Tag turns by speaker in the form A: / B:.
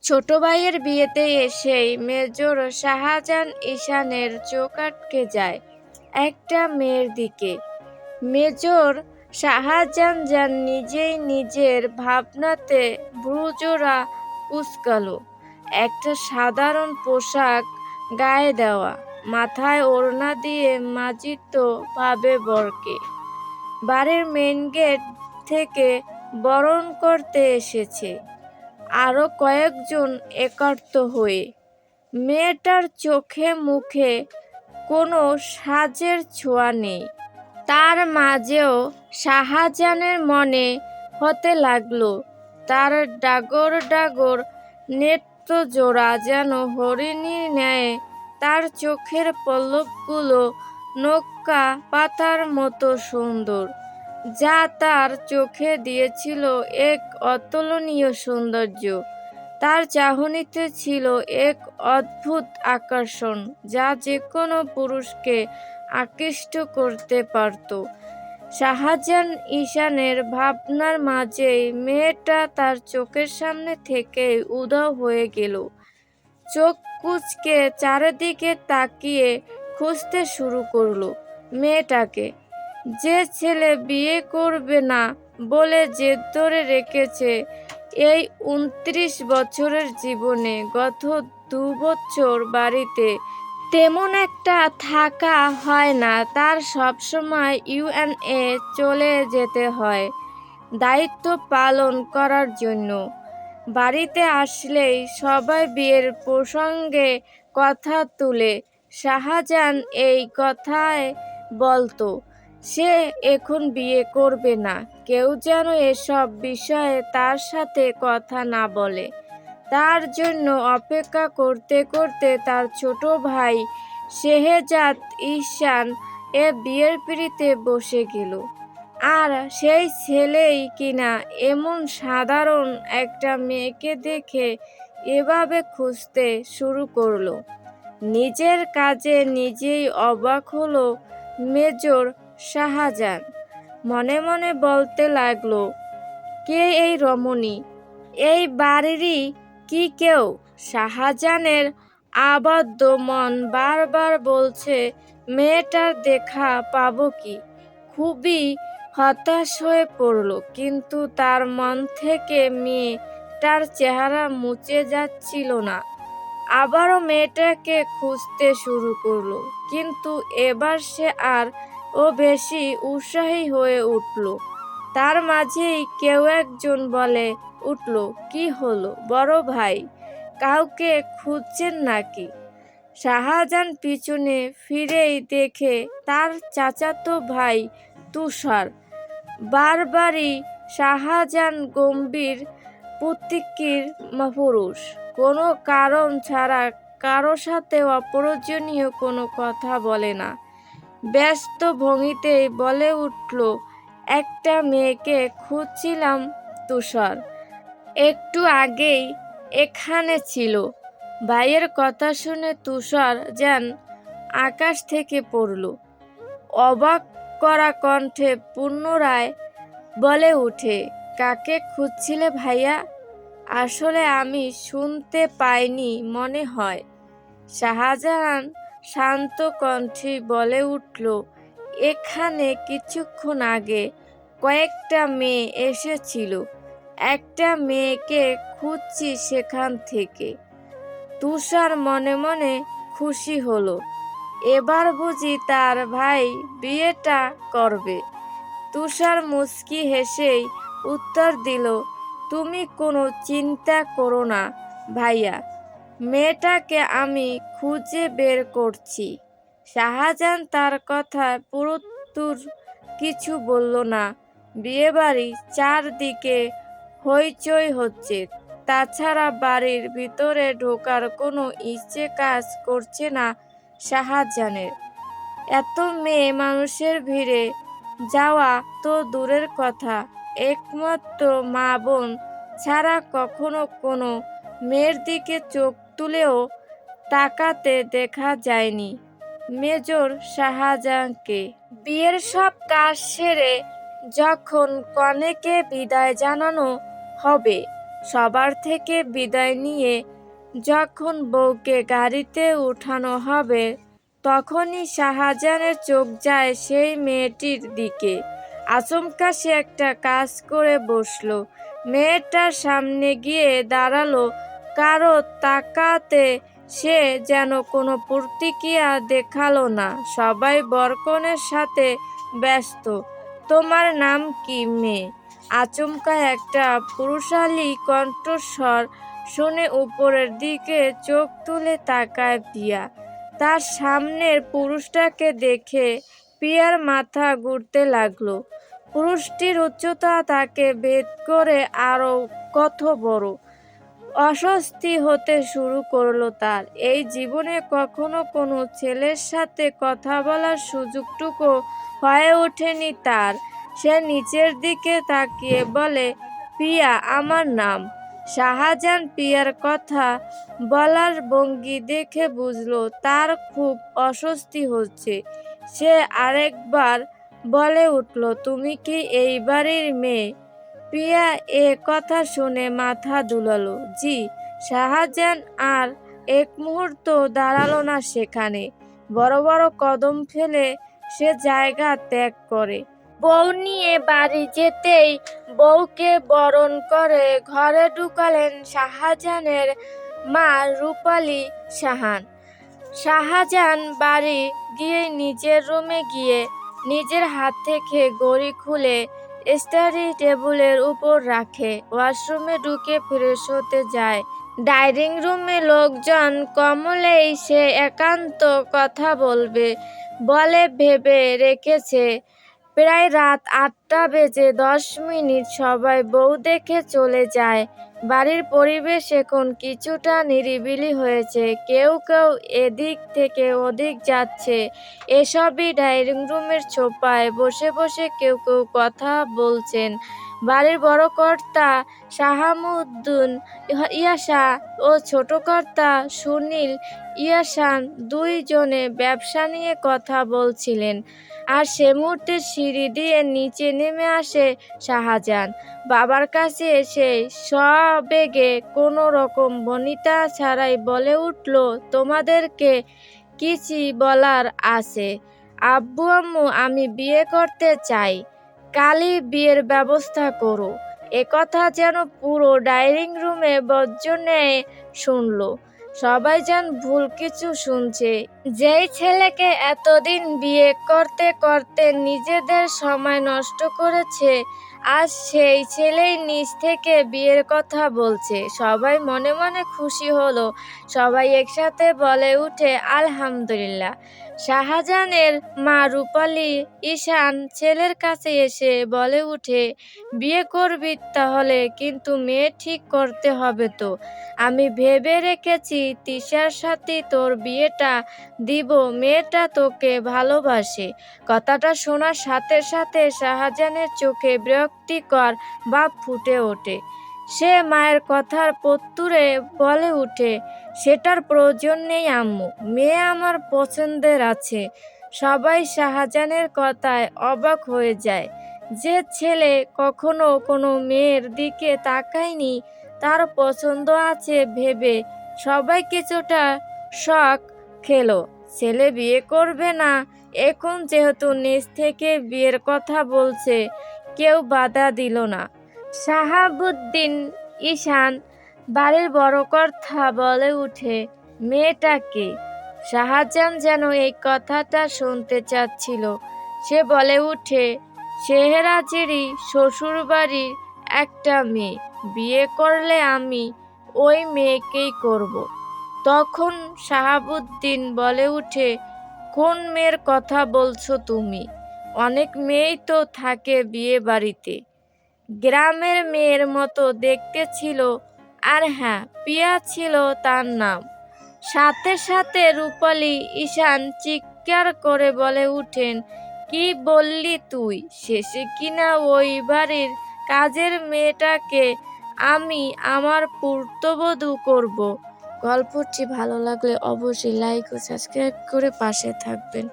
A: ছোট ভাইয়ের বিয়েতে এসেই মেজর শাহজাহান ঈশানের চোখ আটকে যায় একটা মেয়ের দিকে। মেজর শাহজাহান যান নিজেই নিজের ভাবনাতে ভ্রুজোড়া কুঁচকালো। একটা সাধারণ পোশাক গায়ে দেওয়া, মাথায় ওড়না দিয়ে মার্জিত ভাবে বরকে বাড়ির মেইন গেট থেকে বরণ করতে এসেছে আরো কয়েকজন একাত্ম হয়ে। মেয়েটার চোখে মুখে কোনো সাজের ছোঁয়া নেই। তার মাঝেও শাহজাহানের মনে হতে লাগলো তার ডাগর ডাগর নেত্রজোড়া যেন হরিণীর ন্যায়, তার চোখের পল্লবগুলো নৌকা পাতার মতো সুন্দর, যা তার চোখে দিয়েছিল এক অতুলনীয় সৌন্দর্য। তার চাহনিতে ছিল এক অদ্ভুত আকর্ষণ যা যে কোনো পুরুষকে আকৃষ্ট করতে পারত। শাহজাহান ঈশানের ভাবনার মাঝেই মেয়েটা তার চোখের সামনে থেকে উধাও হয়ে গেল। চোখ কুঁচকে চারিদিকে তাকিয়ে খুঁজতে শুরু করলো মেয়েটাকে। যে ছেলে বিয়ে করবে না বলে জেদ ধরে রেখেছে এই 29 বছরের জীবনে, গত 2 বছর বাড়িতে তেমন একটা থাকা হয় না, তার সবসময় ইউএনএ চলে যেতে হয় দায়িত্ব পালন করার জন্য। বাড়িতে আসলেই সবাই বিয়ের প্রসঙ্গে কথা তুলে শাহজাহান এই কথাই বলতো, সে এখন বিয়ে করবে না। কেউ যেন এসব বিষয়ে তার সাথে কথা না বলে। তার জন্য অপেক্ষা করতে করতে তার ছোট ভাই শেহজাদ ঈশান বিয়ের পিঁড়িতে বসে গেল। আর সেই ছেলেই কিনা এমন সাধারণ একটা মেয়েকে দেখে এভাবে খুঁজতে শুরু করলো। নিজের কাজে নিজেই অবাক হলো মেজর শাহজাহান। মনে মনে বলতে লাগলো, কে এই রমণী? এই বাড়িরই কি কেউ? শাহজাহানের আবদ্ধ মন বারবার বলছে মেয়েটার দেখা পাবো কি। খুবই হতাশ হয়ে পড়ল, কিন্তু তার মন থেকে মেয়েটার চেহারা মুছে যাচ্ছিল না। আবারও মেয়েটাকে খুঁজতে শুরু করলো, কিন্তু এবার সে আর বেশি উৎসাহী হয়ে উঠল। তার মাঝেই কেউ একজন বলে উঠল, কি হলো বড় ভাই, কাউকে খুঁজছেন নাকি? শাহজাহান পিছনে ফিরেই দেখে তার চাচাতো ভাই তুষার। বারবারই শাহজাহান গম্ভীর প্রকৃতির পুরুষ, কোনো কারণ ছাড়া কারো সাথে অপ্রয়োজনীয় কোনো কথা বলে না। ব্যস্ত ভঙ্গিতেই বলে উঠল, একটা মেয়েকে খুঁজছিলাম তুষার, একটু আগেই এখানে ছিল। ভাইয়ের কথা শুনে তুষার যেন আকাশ থেকে পড়ল। অবাক করা কণ্ঠে পুনরায় বলে উঠে, কাকে খুঁজছিলে ভাইয়া? আসলে আমি শুনতে পাইনি মনে হয়। শাহজাহান শান্ত কণ্ঠে বলে উঠল, এখানে কিছুক্ষণ আগে কয়েকটা মেয়ে এসেছিল, একটা মেয়েকে খুঁজছি সেখান থেকে। তুষার মনে মনে খুশি হলো, এবার বুঝি তার ভাই বিয়েটা করবে। তুষার মুচকি হেসেই উত্তর দিল, তুমি কোনো চিন্তা করো না ভাইয়া, মেয়েটাকে আমি খুঁজে বের করছি। শাহজাহান তার কথায় পুরোত্তর কিছু বলল না। বিয়েবাড়ি চারদিকে হইচই হচ্ছে, তাছাড়া বাড়ির ভিতরে ঢোকার কোনো ইচ্ছে কাজ করছে না শাহজাহানের। এত মেয়ে মানুষের ভিড়ে যাওয়া তো দূরের কথা, একমাত্র মা বোন ছাড়া কখনো কোনো মেয়ের দিকে চোখ তুলেও তাকাতে দেখা যায়নি মেজর শাহজাহানকে। বিয়ের সব কাজ সেরে যখন কনেকে বিদায় জানানো হবে, সবার থেকে বিদায় নিয়ে যখন বউকে গাড়িতে উঠানো হবে তখনই শাহজাহানের চোখ যায় সেই মেয়েটির দিকে। আচমকা সে একটা কাজ করে বসলো, মেয়েটার সামনে গিয়ে দাঁড়ালো। কারো তাকাতে সে যেন কোনো প্রতিক্রিয়া দেখালো না। সবাই বরকনের সাথে ব্যস্ত। তোমার নাম কি মেয়ে? আচমকা একটা পুরুষালী কণ্ঠস্বর শুনে উপরের দিকে চোখ তুলে তাকায় পিয়া। তার সামনের পুরুষটাকে দেখে পিয়ার মাথা ঘুরতে লাগলো। পুরুষটির উচ্চতা তাকে ভেদ করে আরো কত বড়। অস্বস্তি হতে শুরু করলো তার। এই জীবনে কখনো কোনো ছেলের সাথে কথা বলার সুযোগটুকু হয়ে ওঠেনি তার। সে নিচের দিকে তাকিয়ে বলে, পিয়া আমার নাম। শাহজাহান পিয়ার কথা বলার ভঙ্গি দেখে বুঝলো তার খুব অস্বস্তি হচ্ছে। সে আরেকবার বলে উঠল, তুমি কি এই বাড়ির মেয়ে? পিয়া এ কথা শুনে মাথা দুলালো। জি। শাহজাহান আর এক মুহূর্ত দাঁড়ালো না সেখানে। বড় বড় কদম ফেলে সে জায়গা ত্যাগ করে। বউ নিয়ে বাড়ি যেতেই বউকে বরণ করে ঘরে ঢুকালেন শাহজাহানের মা রূপালী সাহান। শাহজাহান বাড়ি গিয়ে নিজের রুমে গিয়ে নিজের হাত থেকে ঘড়ি খুলে স্টাডি টেবিলের উপর রাখে। ওয়াশরুমে ঢুকে ফ্রেশ হতে যায়। ডাইনিং রুমে লোকজন কমলেই সে একান্ত কথা বলবে বলে ভেবে রেখেছে। প্রায় রাত 8টা বেজে 10 মিনিট। সবাই বউ দেখে চলে যায়। বাড়ির পরিবেশ এখন কিছুটা নিরিবিলি হয়েছে। কেউ কেউ এদিক থেকে ওদিক যাচ্ছে। এসবই ডাইনিং রুমের সোফায় বসে বসে কেউ কেউ কথা বলছেন। বাড়ির বড় কর্তা শাহামুদ্দিন ইয়াসা ও ছোট কর্তা সুনীল ইয়াসান দুইজনে ব্যবসা নিয়ে কথা বলছিলেন। আর সে মুহূর্তে সিঁড়ি দিয়ে নিচে নেমে আসে শাহজাহান। বাবার কাছে এসে সবেগে কোনো রকম বনিতা ছাড়াই বলে উঠল, তোমাদেরকে কিছু বলার আছে। আব্বু আম্মু আমি বিয়ে করতে চাই, কালই বিয়ের ব্যবস্থা করো। একথা যেন পুরো ডাইনিং রুমে বজ্রন্যায় শুনল। সবাই যেন ভুল কিছু শুনছে। যেই ছেলেকে এতদিন বিয়ে করতে করতে নিজেদের সময় নষ্ট করেছে, আজ সেই ছেলেই নিজ থেকে বিয়ের কথা বলছে। সবাই মনে মনে খুশি হলো। সবাই একসাথে বলে উঠে আলহামদুলিল্লাহ। শাহজাহানের মা রূপালী ঈশান ছেলের কাছে এসে বলে উঠে, বিয়ে করবি তাহলে কিন্তু মেয়ে ঠিক করতে হবে তো। আমি ভেবে রেখেছি তিশার সাথে তোর বিয়েটা দিব, মেয়েটা তোকে ভালোবাসে। কথাটা শোনার সাথে সাথে শাহজাহানের চোখে বিরক্তিকর ভাব ফুটে ওঠে। সে মায়ের কথার প্রত্যুরে বলে উঠে, সেটার প্রয়োজন নেই আম্মু, মেয়ে আমার পছন্দের আছে। সবাই শাহজাহানের কথায় অবাক হয়ে যায়। যে ছেলে কখনো কোনো মেয়ের দিকে তাকায়নি, তার পছন্দ আছে ভেবে সবাই কিছুটা শক খেলো। ছেলে বিয়ে করবে না, এখন যেহেতু নিজ থেকে বিয়ের কথা বলছে, কেউ বাধা দিল না। শাহাবুদ্দিন ঈশান বাড়ির বড় কর্তা বলে উঠে, মেয়েটা কে? শাহজাহান যেন এই কথাটা শুনতে চাচ্ছিল। সে বলে উঠে, শেহরাজেরই শ্বশুরবাড়ির একটা মেয়ে। বিয়ে করলে আমি ওই মেয়েকেই করব। তখন শাহাবুদ্দিন বলে উঠে, কোন মেয়ের কথা বলছো তুমি? অনেক মেয়েই তো থাকে বিয়ে বাড়িতে। গ্রামের মেয়ের মতো দেখতে ছিল, আর হ্যাঁ, পিয়া ছিল তার নাম। সাথে সাথে রূপালী ঈশান চিৎকার করে বলে উঠেন, কি বললি তুই? শেষে কিনা ওই বাড়ির কাজের মেয়েটাকে আমি আমার পুত্রবধূ করব। গল্পটি ভালো লাগলে অবশ্যই লাইক ও সাবস্ক্রাইব করে পাশে থাকবেন।